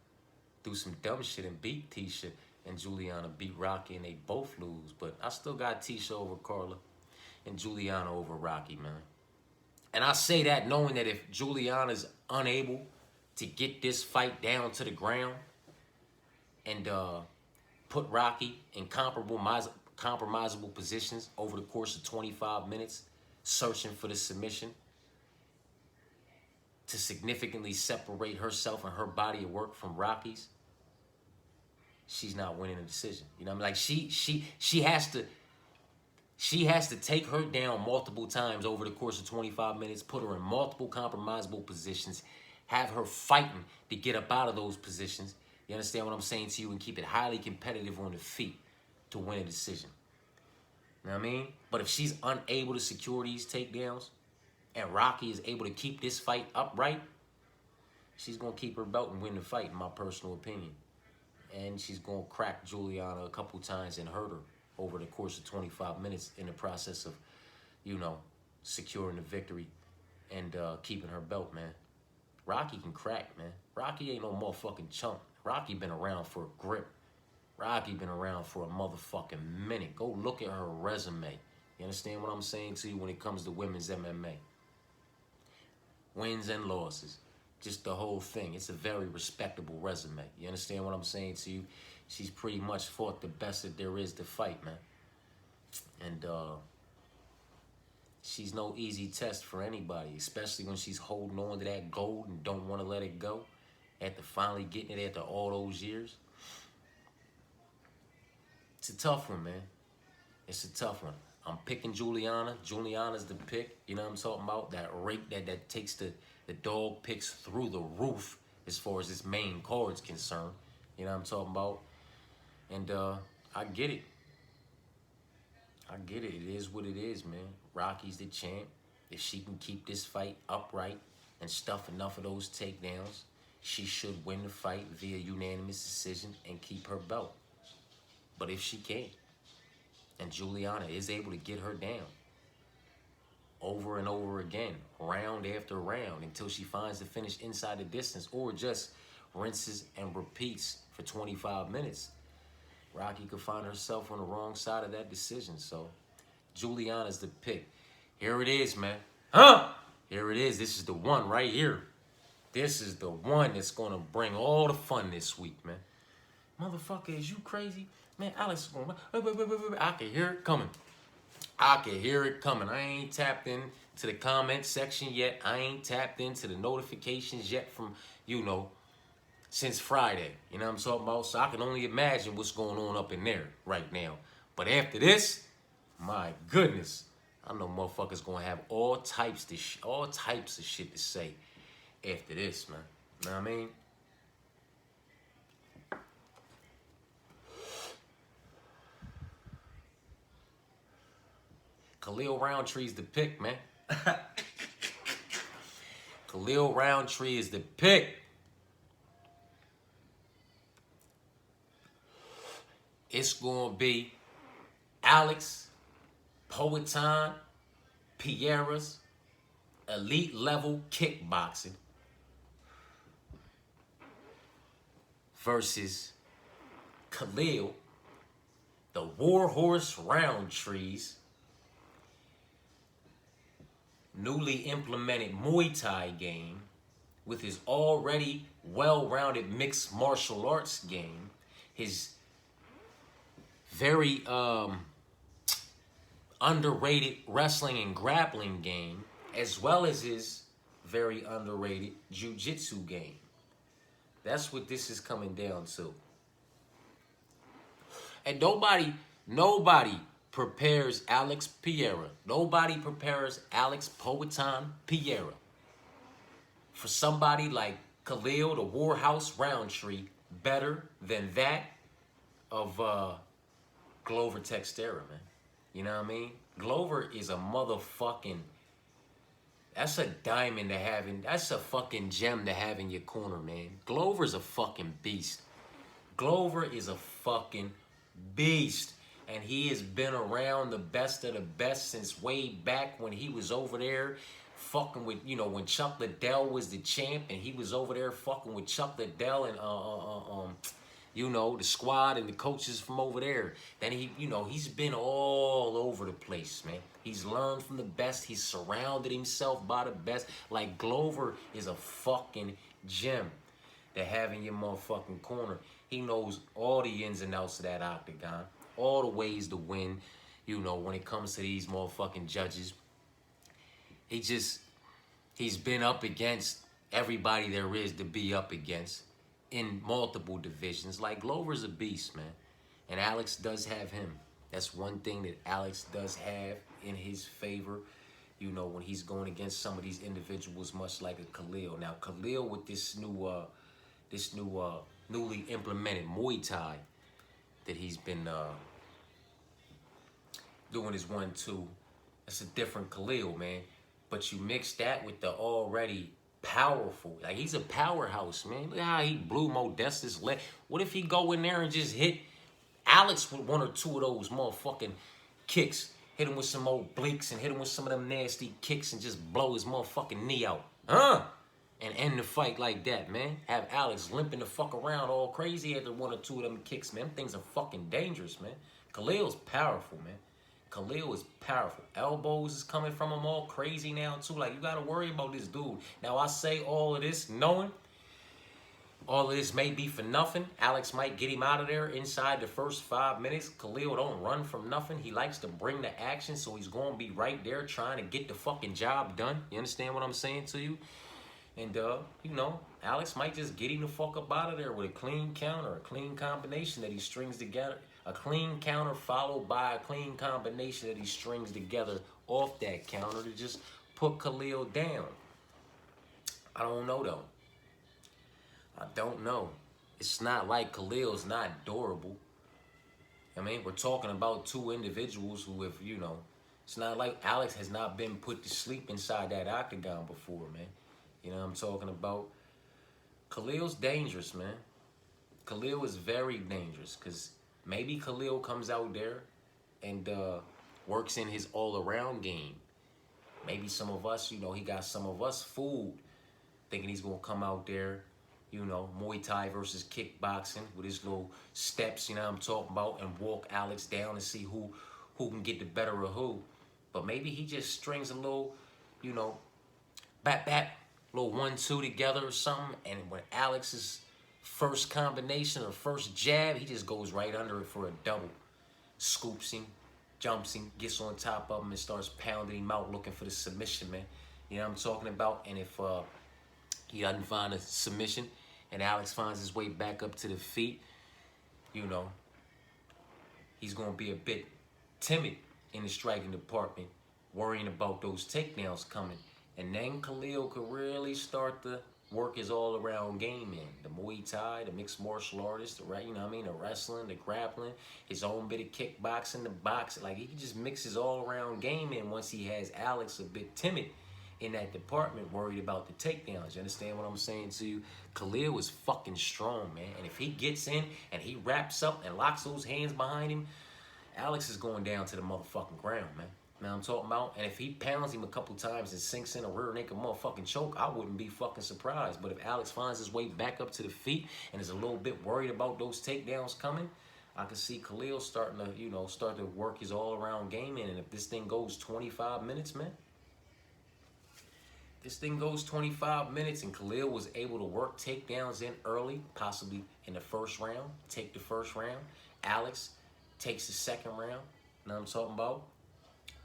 do some dumb shit and beat Tisha. And Juliana beat Rocky and they both lose. But I still got Tisha over Carla and Juliana over Rocky, man. And I say that knowing that if Juliana's unable to get this fight down to the ground and put Rocky in compromisable positions over the course of 25 minutes, searching for the submission to significantly separate herself and her body of work from Rocky's, she's not winning the decision. You know what I mean? Like she has to take her down multiple times over the course of 25 minutes, put her in multiple compromisable positions, have her fighting to get up out of those positions. You understand what I'm saying to you? And keep it highly competitive on the feet to win a decision. You know what I mean? But if she's unable to secure these takedowns and Rocky is able to keep this fight upright, she's going to keep her belt and win the fight, in my personal opinion. And she's going to crack Juliana a couple times and hurt her over the course of 25 minutes in the process of, you know, securing the victory and keeping her belt, man. Rocky can crack, man. Rocky ain't no motherfucking chump. Rocky been around for a grip. Rocky been around for a motherfucking minute. Go look at her resume. You understand what I'm saying to you when it comes to women's MMA? Wins and losses. Just the whole thing. It's a very respectable resume. You understand what I'm saying to you? She's pretty much fought the best that there is to fight, man. And she's no easy test for anybody, especially when she's holding on to that gold and don't want to let it go after finally getting it after all those years. It's a tough one, man. It's a tough one. I'm picking Juliana. Juliana's the pick. You know what I'm talking about? That rate that takes the dog picks through the roof as far as this main card's concerned. You know what I'm talking about? And I get it. I get it. It is what it is, man. Rocky's the champ. If she can keep this fight upright and stuff enough of those takedowns, she should win the fight via unanimous decision and keep her belt. But if she can't, and Juliana is able to get her down over and over again, round after round, until she finds the finish inside the distance, or just rinses and repeats for 25 minutes. Rocky could find herself on the wrong side of that decision. So Juliana's the pick. Here it is, man. Huh? Here it is. This is the one right here. This is the one that's going to bring all the fun this week, man. Motherfucker, is you crazy? Man, Alex is going, I can hear it coming. I can hear it coming. I ain't tapped in to the comment section yet. I ain't tapped into the notifications yet from, you know, since Friday. You know what I'm talking about? So I can only imagine what's going on up in there right now. But after this, my goodness, I know motherfuckers gonna have all types of shit to say after this, man. You know what I mean? Khalil Rountree's the pick, man. Khalil Rountree is the pick. It's gonna be Alex POATAN Pereira's elite level kickboxing versus Khalil, the Warhorse Rountree's newly implemented Muay Thai game with his already well-rounded mixed martial arts game, his very underrated wrestling and grappling game, as well as his very underrated jiu-jitsu game. That's what this is coming down to. And nobody prepares Alex Pereira. Nobody prepares Alex POATAN Pereira for somebody like Khalil, the Warhouse Rountree, better than that of Glover Teixeira, man. You know what I mean? Glover is a motherfucking, that's a diamond to have in, that's a fucking gem to have in your corner, man. Glover's a fucking beast. Glover is a fucking beast. And he has been around the best of the best since way back when he was over there fucking with, you know, when Chuck Liddell was the champ and he was over there fucking with Chuck Liddell and, you know, the squad and the coaches from over there. Then he, you know, he's been all over the place, man. He's learned from the best. He's surrounded himself by the best. Like, Glover is a fucking gem to have in your motherfucking corner. He knows all the ins and outs of that octagon, all the ways to win, you know, when it comes to these motherfucking judges. He's been up against everybody there is to be up against in multiple divisions. Like, Glover's a beast, man. And Alex does have him. That's one thing that Alex does have in his favor, you know, when he's going against some of these individuals, much like a Khalil. Now, Khalil with this newly implemented Muay Thai that he's been doing his 1-2. That's a different Khalil, man. But you mix that with the already powerful, like, he's a powerhouse, man. Look how he blew Modesta's leg. What if he go in there and just hit Alex with one or two of those motherfucking kicks? Hit him with some obliques and hit him with some of them nasty kicks and just blow his motherfucking knee out. Huh? And end the fight like that, man. Have Alex limping the fuck around all crazy after one or two of them kicks, man. Them things are fucking dangerous, man. Khalil's powerful, man. Khalil is powerful. Elbows is coming from him all crazy now, too. Like, you got to worry about this dude. Now, I say all of this knowing all of this may be for nothing. Alex might get him out of there inside the first 5 minutes. Khalil don't run from nothing. He likes to bring the action, so he's going to be right there trying to get the fucking job done. You understand what I'm saying to you? And, you know, Alex might just get him the fuck up out of there with a clean counter, a clean combination that he strings together. A clean counter followed by a clean combination that he strings together off that counter to just put Khalil down. I don't know, though. I don't know. It's not like Khalil's not durable. I mean, we're talking about two individuals who have, you know, it's not like Alex has not been put to sleep inside that octagon before, man. You know what I'm talking about? Khalil's dangerous, man. Khalil is very dangerous because maybe Khalil comes out there and works in his all-around game. Maybe some of us, you know, he got some of us fooled, thinking he's gonna come out there, you know, Muay Thai versus kickboxing with his little steps, you know what I'm talking about, and walk Alex down and see who can get the better of who. But maybe he just strings a little, you know, back, little 1-2 together or something, and when Alex's first combination or first jab, he just goes right under it for a double. Scoops him, jumps him, gets on top of him, and starts pounding him out looking for the submission, man. You know what I'm talking about? And if he doesn't find a submission and Alex finds his way back up to the feet, you know, he's going to be a bit timid in the striking department, worrying about those takedowns coming. And then Khalil could really start to work his all-around game in. The Muay Thai, the mixed martial artist, the, you know what I mean, the wrestling, the grappling, his own bit of kickboxing, the boxing. Like, he can just mix his all-around game in once he has Alex a bit timid in that department, worried about the takedowns. You understand what I'm saying to you? Khalil is fucking strong, man. And if he gets in and he wraps up and locks those hands behind him, Alex is going down to the motherfucking ground, man. You know what I'm talking about? And if he pounds him a couple times and sinks in a rear naked motherfucking choke, I wouldn't be fucking surprised. But if Alex finds his way back up to the feet and is a little bit worried about those takedowns coming, I can see Khalil starting to, you know, start to work his all-around game in. And if this thing goes 25 minutes, man, this thing goes 25 minutes and Khalil was able to work takedowns in early, possibly in the first round, take the first round. Alex takes the second round, you know what I'm talking about?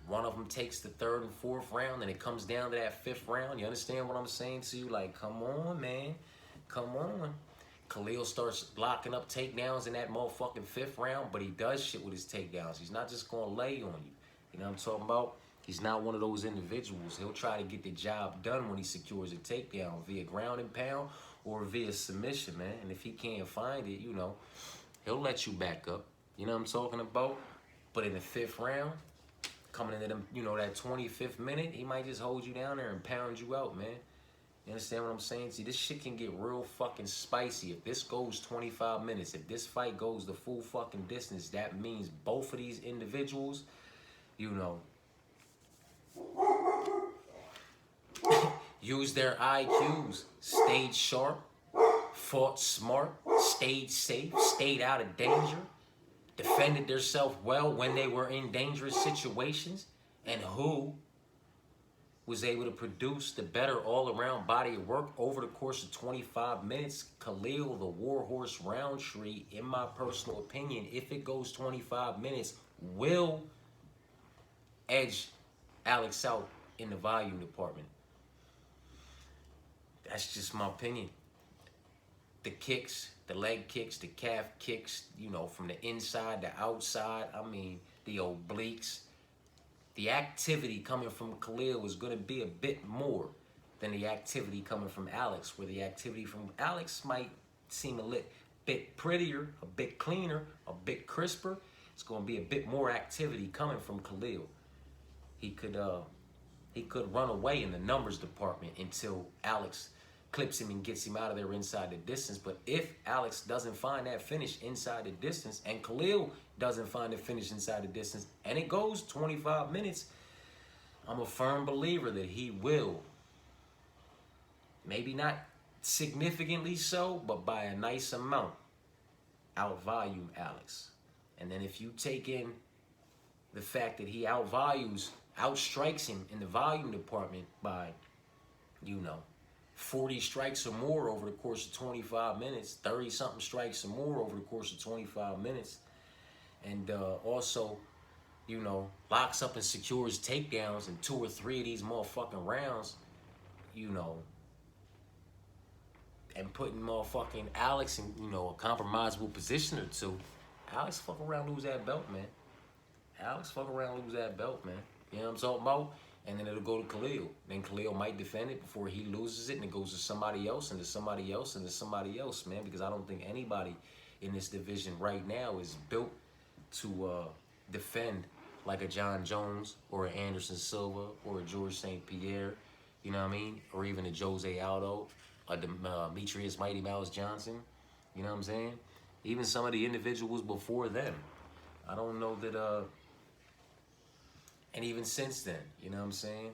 One of them takes the third and fourth round, and it comes down to that fifth round. You understand what I'm saying to you? Like, come on, man. Come on. Khalil starts locking up takedowns in that motherfucking fifth round, but he does shit with his takedowns. He's not just going to lay on you. You know what I'm talking about? He's not one of those individuals. He'll try to get the job done when he secures a takedown via ground and pound or via submission, man. And if he can't find it, you know, he'll let you back up. You know what I'm talking about? But in the fifth round, coming into them, you know, that 25th minute, he might just hold you down there and pound you out, man. You understand what I'm saying? See, this shit can get real fucking spicy. If this goes 25 minutes, if this fight goes the full fucking distance, that means both of these individuals, you know, use their IQs, stayed sharp, fought smart, stayed safe, stayed out of danger, defended themselves well when they were in dangerous situations, and who was able to produce the better all-around body of work over the course of 25 minutes. Khalil, the warhorse Rountree, in my personal opinion, if it goes 25 minutes, will edge Alex out in the volume department. That's just my opinion. The kicks, the leg kicks, the calf kicks, you know, from the inside to outside, I mean, the obliques. The activity coming from Khalil is going to be a bit more than the activity coming from Alex, where the activity from Alex might seem a bit prettier, a bit cleaner, a bit crisper. It's going to be a bit more activity coming from Khalil. He could run away in the numbers department until Alex clips him and gets him out of there inside the distance. But if Alex doesn't find that finish inside the distance, and Khalil doesn't find the finish inside the distance, and it goes 25 minutes, I'm a firm believer that he will, maybe not significantly so, but by a nice amount, outvolume Alex. And then if you take in the fact that he outstrikes him in the volume department by, you know, 40 strikes or more over the course of 25 minutes, 30-something strikes or more over the course of 25 minutes, and also, you know, locks up and secures takedowns in 2 or 3 of these motherfucking rounds, you know, and putting motherfucking Alex in, you know, a compromisable position or two, Alex fuck around, lose that belt, man. Alex fuck around, lose that belt, man. You know what I'm talking about? And then it'll go to Khalil. Then Khalil might defend it before he loses it, and it goes to somebody else, and to somebody else, and to somebody else, man. Because I don't think anybody in this division right now is built to defend like a John Jones or an Anderson Silva or a George St. Pierre, you know what I mean? Or even a Jose Aldo, a Demetrius Mighty Mouse Johnson, you know what I'm saying? Even some of the individuals before them. I don't know that, and even since then, you know what I'm saying?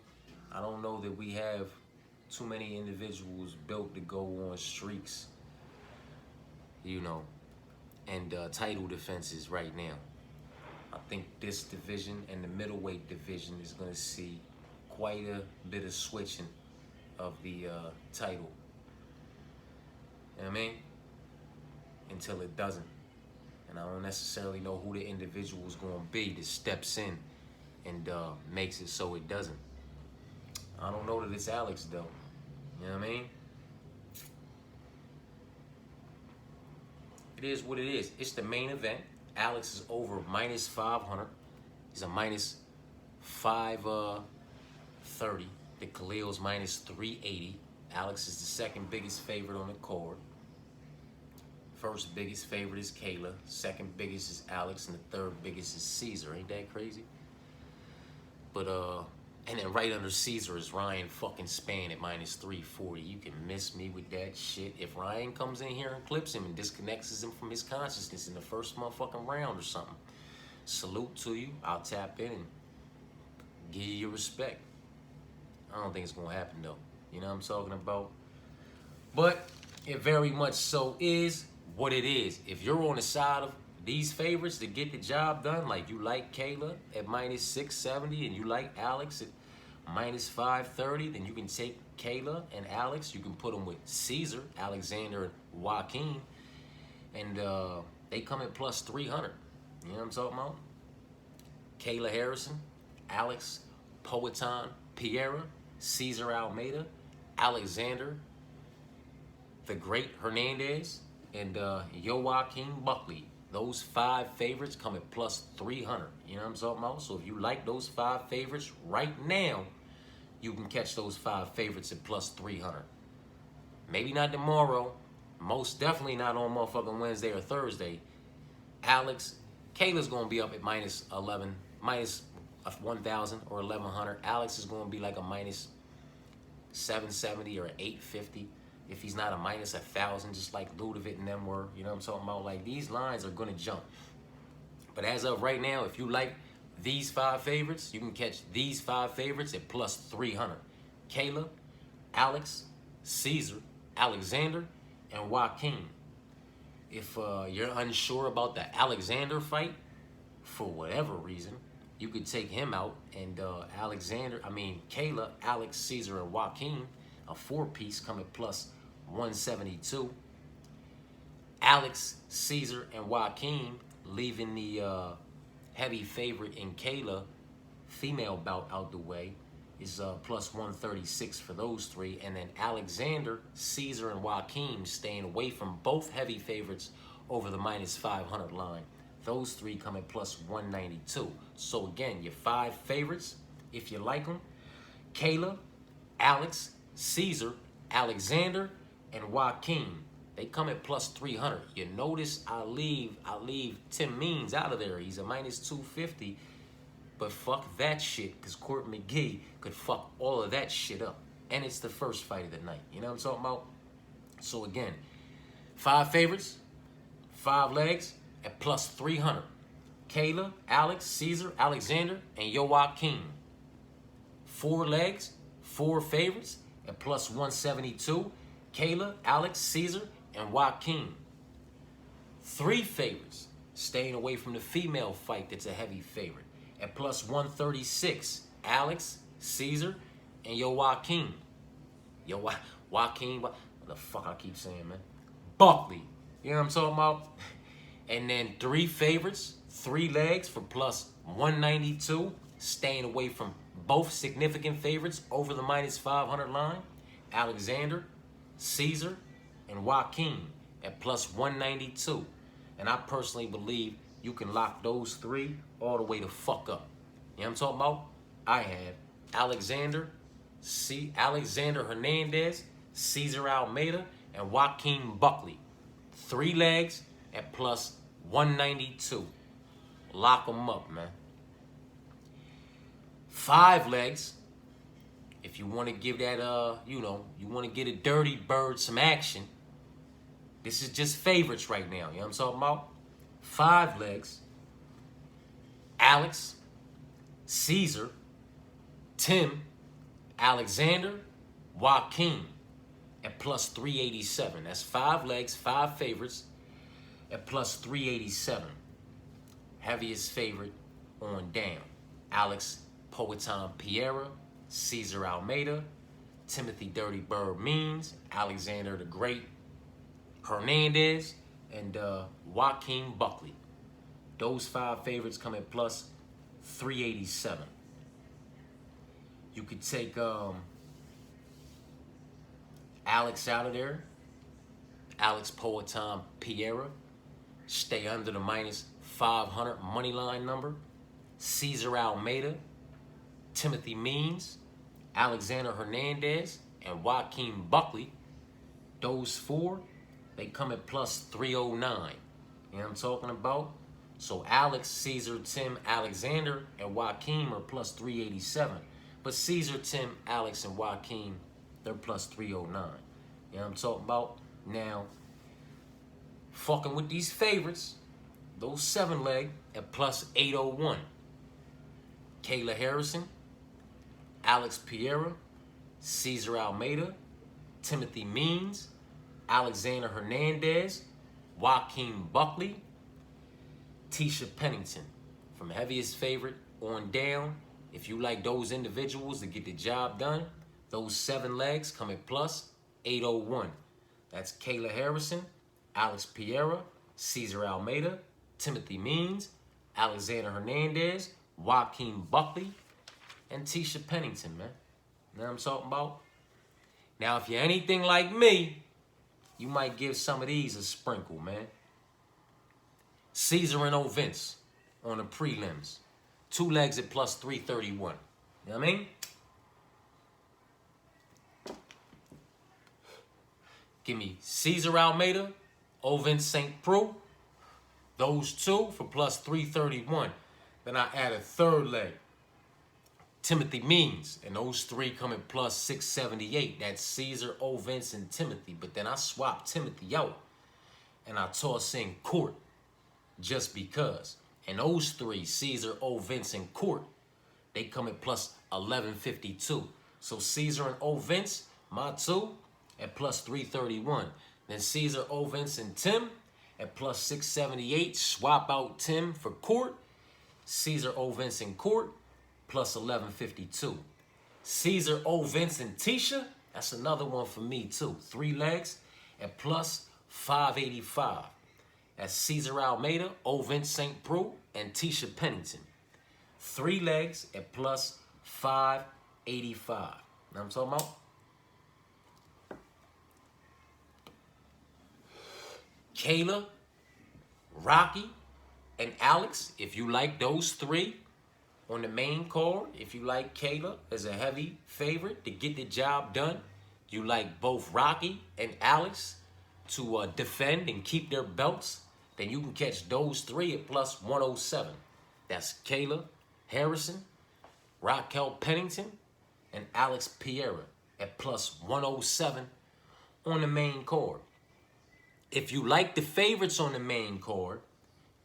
I don't know that we have too many individuals built to go on streaks, you know, and title defenses right now. I think this division and the middleweight division is going to see quite a bit of switching of the title. You know what I mean? Until it doesn't. And I don't necessarily know who the individual is going to be that steps in and makes it so it doesn't. I don't know that it's Alex, though. You know what I mean? It is what it is. It's the main event. Alex is over minus 500. He's a minus 530. The Khalil's minus 380. Alex is the second biggest favorite on the card. First biggest favorite is Kayla. Second biggest is Alex, and the third biggest is Caesar. Ain't that crazy? But and then right under Caesar is Ryan fucking Spann at minus 340. You can miss me with that shit. If Ryan comes in here and clips him and disconnects him from his consciousness in the first motherfucking round or something, salute to you. I'll tap in and give you your respect. I don't think it's gonna happen though. You know what I'm talking about? But it very much so is what it is. If you're on the side of these favorites to get the job done, like you like Kayla at minus 670 and you like Alex at minus 530, then you can take Kayla and Alex. You can put them with Caesar, Alexander, and Joaquin, and they come at plus 300. You know what I'm talking about? Kayla Harrison, Alex POATAN, Pereira, Caesar Almeida, Alexander the Great Hernandez, and Joaquin Buckley. Those 5 favorites come at plus 300. You know what I'm talking about? So if you like those 5 favorites right now, you can catch those 5 favorites at plus 300. Maybe not tomorrow. Most definitely not on motherfucking Wednesday or Thursday. Kayla's going to be up at minus 11, minus 1,000 or 1,100. Alex is going to be like a minus 770 or 850. If he's not a minus 1,000, just like Ludovic and them were, you know what I'm talking about? Like, these lines are going to jump. But as of right now, if you like these 5 favorites, you can catch these 5 favorites at plus 300. Kayla, Alex, Caesar, Alexander, and Joaquin. If you're unsure about the Alexander fight, for whatever reason, you could take him out, and Kayla, Alex, Caesar, and Joaquin, a 4-piece, come at plus 172. Alex, Caesar, and Joaquin, leaving the heavy favorite in Kayla female bout out the way, is plus 136 for those 3. And then Alexander, Caesar, and Joaquin staying away from both heavy favorites over the minus 500 line. Those 3 come at plus 192. So again, your 5 favorites, if you like them: Kayla, Alex, Caesar, Alexander, and Joaquin. They come at plus 300. You notice I leave Tim Means out of there. He's a minus 250. But fuck that shit, because Court McGee could fuck all of that shit up. And it's the first fight of the night. You know what I'm talking about? So again, 5 favorites, 5 legs at plus 300. Kayla, Alex, Caesar, Alexander, and Joaquin. 4 legs, 4 favorites at plus 172. Kayla, Alex, Caesar, and Joaquin. 3 favorites, staying away from the female fight that's a heavy favorite, at plus 136. Alex, Caesar, and Joaquin. Joaquin, what the fuck I keep saying, man? Buckley. You know what I'm talking about? And then 3 favorites, 3 legs for plus 192, staying away from both significant favorites over the minus 500 line. Alexander, Caesar, and Joaquin at plus 192. And I personally believe you can lock those 3 all the way the fuck up. You know what I'm talking about? I have Alexander Hernandez, Caesar Almeida, and Joaquin Buckley. 3 legs at plus 192. Lock them up, man. 5 legs, if you want to give that, you want to get a dirty bird some action. This is just favorites right now. You know what I'm talking about? 5 legs. Alex, Caesar, Tim, Alexander, Joaquin at plus 387. That's 5 legs, 5 favorites at plus 387. Heaviest favorite on down. Alex POATAN Pereira, Cesar Almeida, Timothy Dirty Bird Means, Alexander the Great Hernandez, and Joaquin Buckley. Those 5 favorites come at plus 387. You could take Alex out of there. Alex POATAN Pereira. Stay under the minus 500 money line number. Cesar Almeida, Timothy Means, Alexander Hernandez, and Joaquin Buckley. Those 4, they come at plus 309. You know what I'm talking about? So Alex, Cesar, Tim, Alexander, and Joaquin are plus 387. But Cesar, Tim, Alex, and Joaquin, they're plus 309. You know what I'm talking about? Now, fucking with these favorites, those 7 leg at plus 801. Kayla Harrison, Alex Pereira, Cesar Almeida, Timothy Means, Alexander Hernandez, Joaquin Buckley, Tisha Pennington. From heaviest favorite on down, if you like those individuals to get the job done, those 7 legs come at plus 801. That's Kayla Harrison, Alex Pereira, Cesar Almeida, Timothy Means, Alexander Hernandez, Joaquin Buckley, and Tisha Pennington, man. You know what I'm talking about? Now, if you're anything like me, you might give some of these a sprinkle, man. Cesar and Vince on the prelims. 2 legs at plus 331. You know what I mean? Give me Cesar Almeida, Vince St. Preux. Those 2 for plus 331. Then I add a 3rd leg. Timothy Means. And those 3 come at plus 678. That's Cesar, Vince, and Timothy. But then I swap Timothy out. And I toss in Court. Just because. And those 3, Cesar, Vince, and Court, they come at plus 1152. So Cesar and Vince, my 2, at plus 331. Then Cesar, Vince, and Tim at plus 678. Swap out Tim for Court. Cesar, Vince, and Court, plus 1152. Cesar, Vince, and Tisha, that's another one for me too. 3 legs at plus 585. That's Cesar Almeida, Vince St. Preux, and Tisha Pennington. 3 legs at plus 585. Know what I'm talking about? Kayla, Rocky, and Alex, if you like those 3 on the main card, if you like Kayla as a heavy favorite to get the job done, you like both Rocky and Alex to defend and keep their belts, then you can catch those 3 at plus 107. That's Kayla Harrison, Raquel Pennington, and Alex Pereira at plus 107 on the main card. If you like the favorites on the main card,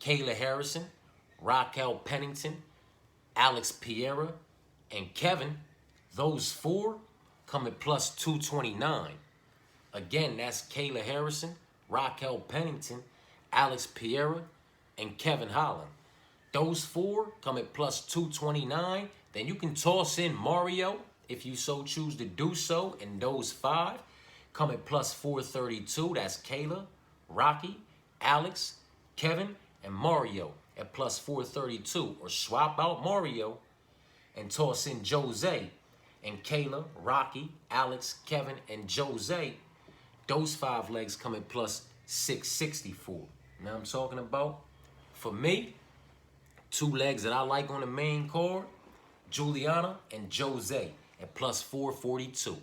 Kayla Harrison, Raquel Pennington, Alex Pereira, and Kevin, those 4 come at plus 229. Again, that's Kayla Harrison, Raquel Pennington, Alex Pereira, and Kevin Holland. Those 4 come at plus 229. Then you can toss in Mario if you so choose to do so. And those 5 come at plus 432. That's Kayla, Rocky, Alex, Kevin, and Mario at plus 432. Or swap out Mario and toss in Jose and Kayla, Rocky, Alex, Kevin, and Jose. Those 5 legs come at plus 664. Now I'm talking about, for me, 2 legs that I like on the main card, Juliana and Jose at plus 442. You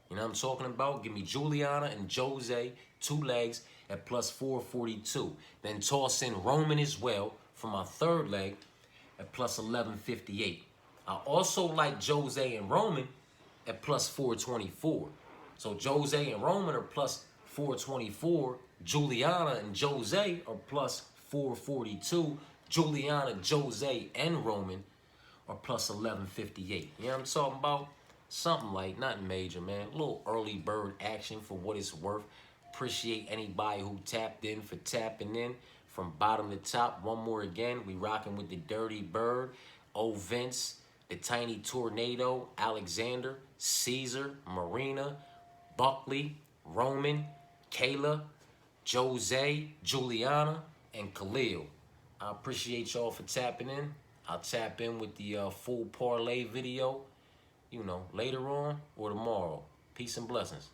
know what I'm talking about? Give me Juliana and Jose, 2 legs at plus 442. Then toss in Roman as well for my 3rd leg at plus 1158. I also like Jose and Roman at plus 424. So Jose and Roman are plus 424. Juliana and Jose are plus 442. Juliana, Jose, and Roman are plus 1158. You know what I'm talking about? Something like, not major, man. A little early bird action for what it's worth. Appreciate anybody who tapped in for tapping in from bottom to top. One more again, we rocking with the Dirty Bird, O Vince, the Tiny Tornado, Alexander, Caesar, Marina, Buckley, Roman, Kayla, Jose, Juliana, and Khalil. I appreciate y'all for tapping in. I'll tap in with the full parlay video, later on or tomorrow. Peace and blessings.